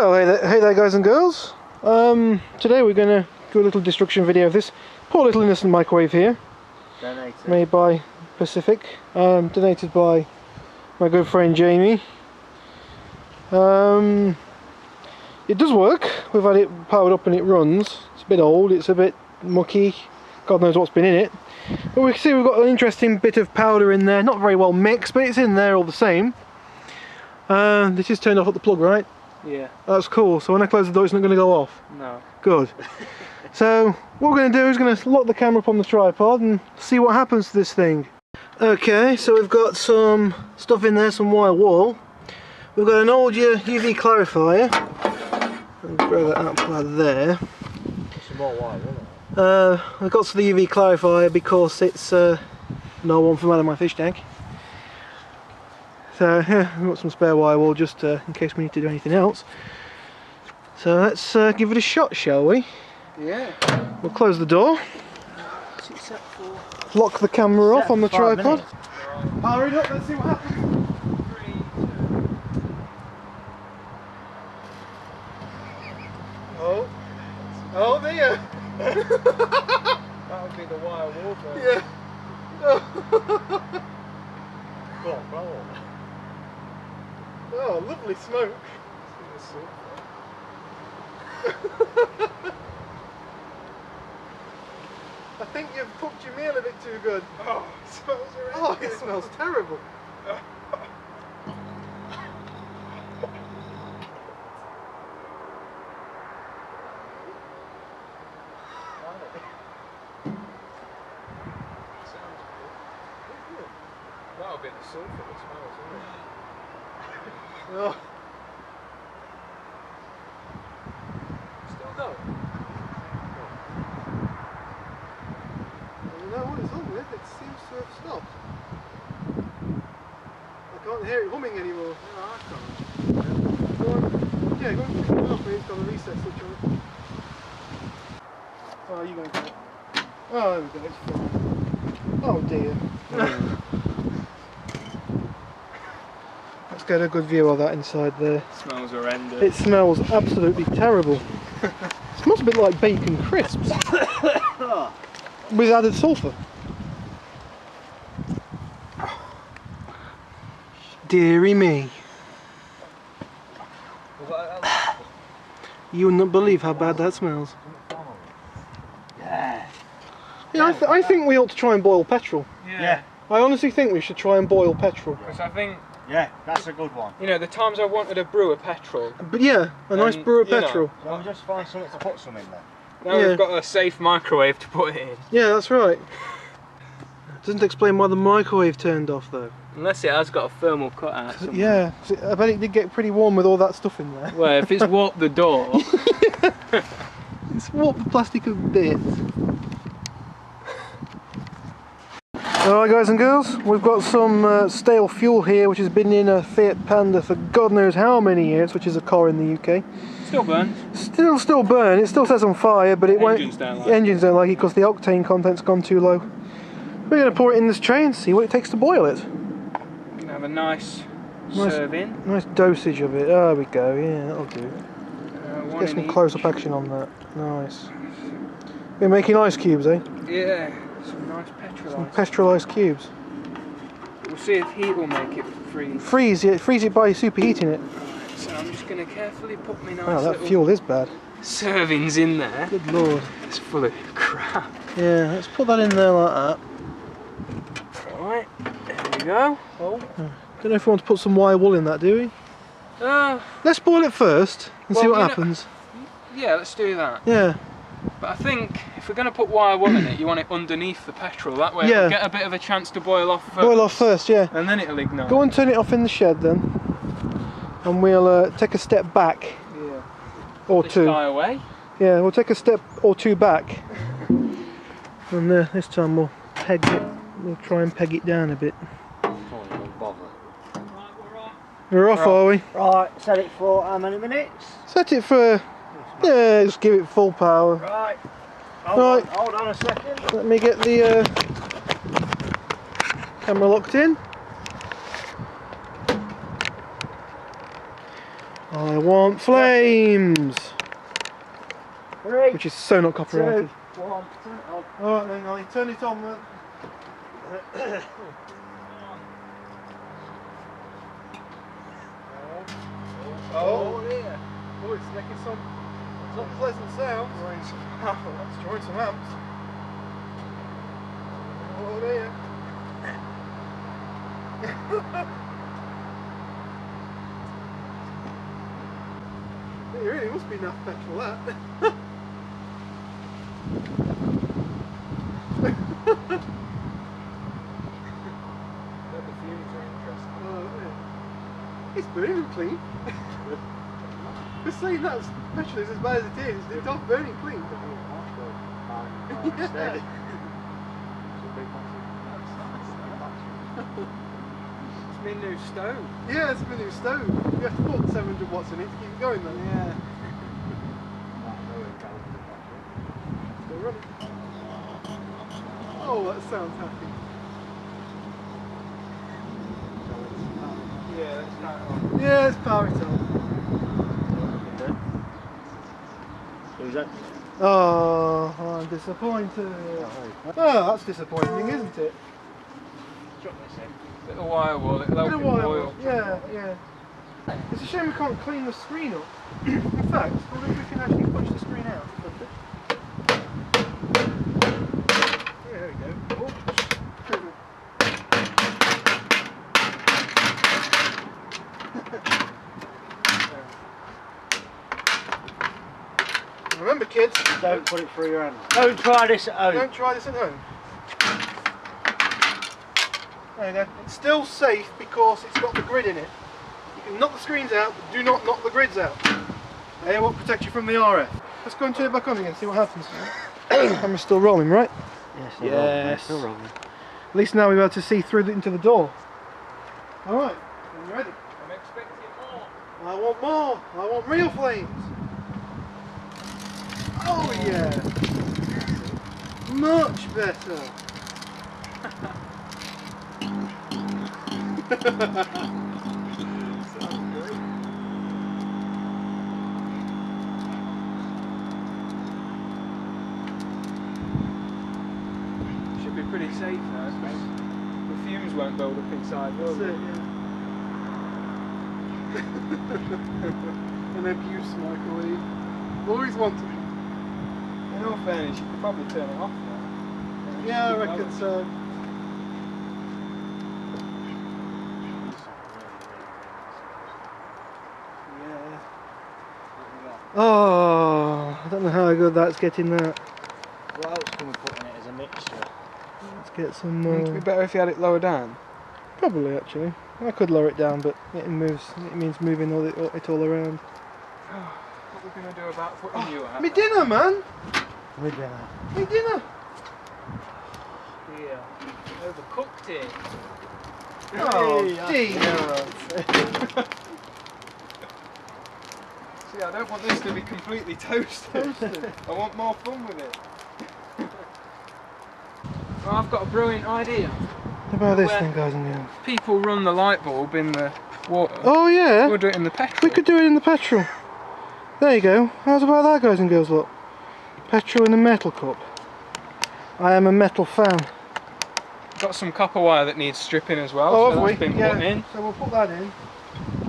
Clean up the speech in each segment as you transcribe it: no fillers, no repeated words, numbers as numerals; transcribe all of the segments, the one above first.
Well, hey there guys and girls. Today we're going to do a little destruction video of this poor little innocent microwave here. Donated. Made by Pacific, donated by my good friend Jamie. It does work. We've had it powered up and it runs. It's a bit old, it's a bit mucky, God knows what's been in it. But we can see we've got an interesting bit of powder in there, not very well mixed, but it's in there all the same. This is turned off at the plug, right? Yeah. That's cool, so when I close the door it's not going to go off? No. Good. So what we're going to do is going to lock the camera up on the tripod and see what happens to this thing. Okay, so we've got some stuff in there, some wire wool. We've got an old UV clarifier. I'll grab that out of there. Some more wire, isn't it? I've got the UV clarifier because it's no one from out of my fish tank. So yeah, we've got some spare wire wool just in case we need to do anything else. So let's give it a shot, shall we? Yeah. We'll close the door. What's it set for? Lock the camera off on the 5 tripod. minutes. Power it up, let's see what happens. 3, 2. Oh dear. That would be the wire wool burn. Yeah. Go on, blow on. Oh, lovely smoke. I think you've cooked your meal a bit too good. Oh, it smells horrendous. Oh, it smells terrible. That would be the sulphur that smells, wouldn't it? Oh. Still going? I don't know what it's on with, it seems to have stopped. I can't hear it humming anymore. No, I can't. Go on. Yeah, go and pick it up, it's got a reset switch on it. Oh, you going to do it? Oh, there we go, it's fine. Oh dear. Let's get a good view of that inside there. It smells horrendous. It smells absolutely terrible. It smells a bit like bacon crisps with added sulphur. Deary me. You wouldn't believe how bad that smells. Yeah. Yeah, I think we ought to try and boil petrol. Yeah. I honestly think we should try and boil petrol. Because I think, Yeah, that's a good one. you know, the times I wanted to brew a petrol, But yeah, a nice And, brew of you know, petrol. Well, we just find something to put some in there. now Yeah. we've got a safe microwave to put it in. Yeah, that's right. Doesn't explain why the microwave turned off though. Unless it has got a thermal cutout somewhere. Yeah, I bet it did get pretty warm with all that stuff in there. Well, if it's warped the door, It's warped the plastic a bit. Alright guys and girls, we've got some stale fuel here which has been in a Fiat Panda for God knows how many years, which is a car in the UK. still burns. Still burn, it still says on fire, but it Engines don't like it. engines don't like it because the octane content's gone too low. We're going to pour it in this tray and see what it takes to boil it. Gonna have a nice serving. Nice dosage of it, there we go, yeah, that'll do. One Get in some each. close-up action on that, nice. We're making ice cubes, eh? Yeah, some nice petrol Some ice. petrol ice cubes. We'll see if heat will make it freeze. Freeze it by superheating it. So I'm just going to carefully put my nice Wow, that little fuel is bad. servings in there. Good lord. It's full of crap. Yeah, let's put that in there like that. Right, there we go. Oh. Don't know if we want to put some wire wool in that, do we? Let's boil it first and see Well, what you know- happens. Yeah, let's do that. Yeah. But I think if we're going to put wire wool in it, you want it underneath the petrol. That way Yeah. it'll get a bit of a chance to boil off first. Boil off first, yeah. And then it'll ignite. Go and turn it off in the shed then. And we'll take a step back. Yeah. Or This two. guy away. Yeah, we'll take a step or two back. And this time we'll peg it. We'll try and peg it down a bit. We're off, are we? Right, set it for how many minutes? Set it for, yeah, just give it full power. Right. Right. Hold on a second. Let me get the camera locked in. I want flames! 3, Which is so not 2, copyrighted. 1, turn it on. Alright then, Ollie, turn it on then. Oh yeah. Oh, it's making some pleasant sounds. Let's join some amps. Oh dear. It really must be enough petrol, that. The fumes are interesting. Oh, yeah. It's burning clean. We're saying that petrol is as bad as it is. It's not burning clean. Yeah. It's my new stove. Yeah, it's a new stove. You have to put 700 watts in it to keep it going though. Yeah. Still running. Oh, that sounds happy. Yeah, that's not on. Yeah, let's power it up. Who's that? Oh, I'm disappointed. Oh, that's disappointing, isn't it? Chuck this in. Bit of wire wool, it'll Bit help of it wire. boil. Yeah, yeah. It's a shame we can't clean the screen up. In fact, I wonder if we can actually push the screen out. Yeah, there we go. Oh. Remember kids, Don't put it through your hand. Don't try this at home. don't try this at home. There you go. It's still safe because it's got the grid in it. You can knock the screens out, but do not knock the grids out. They won't protect you from the RF. Let's go and turn it back on again, see what happens. Camera's still rolling, right? Yes, Yes. still rolling. At least now we're able to see through into the door. Alright, when you're ready. I'm expecting more. I want more. I want real flames. Oh yeah. Much better. Should be pretty safe now, because the fumes won't build up inside, will That's they? it, yeah. An abuse microwave. Always wanted it. In all fairness, you could probably turn it off now. Yeah, I reckon so. Yeah. Oh, I don't know how good that's getting that. What else can we put in it as a mixture? Let's get some Wouldn't it be more. better if you had it lower down? Probably actually. I could lower it down, but it moves. It means moving it all around. What are we going to do about putting you out? Me dinner, man. With dinner. Me dinner. Yeah. Overcooked it. Oh, Hey, dear. See, I don't want this to be completely toasted. I want more fun with it. Well, I've got a brilliant idea. What about this Where- then, guys and girls? People run the light bulb in the water. Oh yeah. We'll do it in the petrol. We could do it in the petrol. There you go. How's about that, guys and girls? Look. Petrol in a metal cup. I am a metal fan. Got some copper wire that needs stripping as well. Oh, so have we? that's been Yeah. put in. So we'll put that in.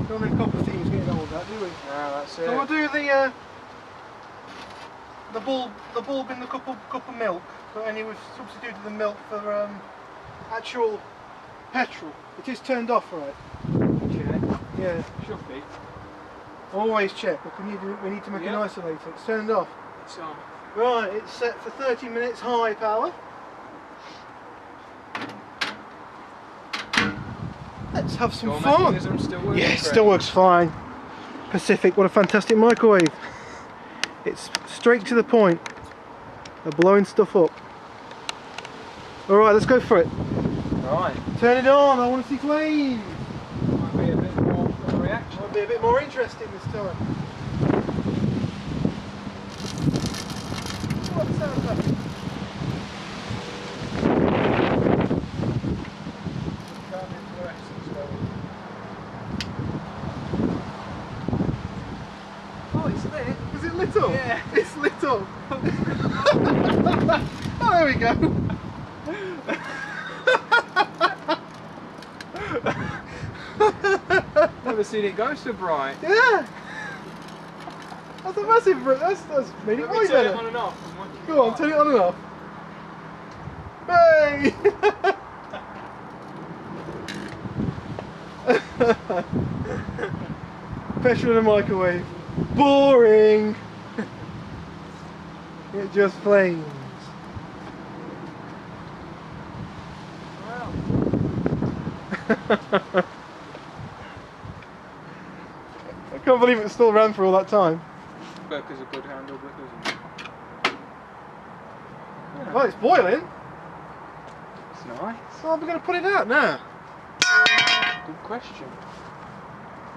Don't need copper thieves getting hold of that, do we? No, that's it. So we'll do the bulb in the cup of milk. But anyway, we've substituted the milk for actual petrol. It is turned off, right? Check. Yeah. Should be. Always check. But we need to make an Yep. isolator. It's turned off. It's on. Right. It's set for 30 minutes high power. Let's have some Door fun. mechanism still working. Yeah, it great. still works fine. Pacific, what a fantastic microwave. It's straight to the point. They're blowing stuff up. Alright, let's go for it. Right. Turn it on, I want to see flames. Might be a bit more of a reaction. Might be a bit more interesting this time. What sounds that? lit up? Yeah. It's lit up. Oh, there we go. Never seen it go so bright. Yeah. That's a massive. That's made it Let me way turn it better. on and off. And watch it Go on, turn it on and off. Hey! Petrol in a microwave. Boring. It just flames. Wow. I can't believe it still ran for all that time. Burker's a good handle, but doesn't. Well, it's boiling. It's nice. So I'm going to put it out now. Good question.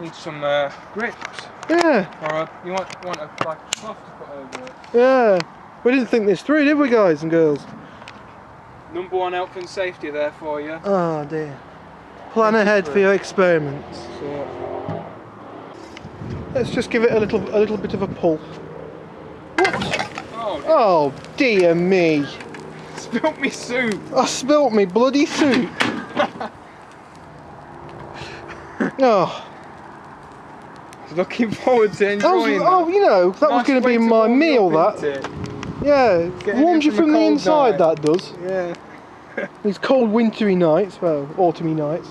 Need some grips. Yeah, Or you want a like cloth to put over it. yeah. We didn't think this through, did we, guys and girls? #1 health and safety there for you. Oh dear. Plan ahead for your experiments. So, Let's just give it a little bit of a pull. Whoops! oh, Oh dear me! spilt me soup. I spilt me bloody soup. Oh. Looking forward to enjoying Oh, you know, that was Nice going to be way my warm you meal, up, that. isn't it? Yeah, Getting warms in you from from a the cold inside, night. that does. Yeah. These cold wintry nights, well, autumny nights.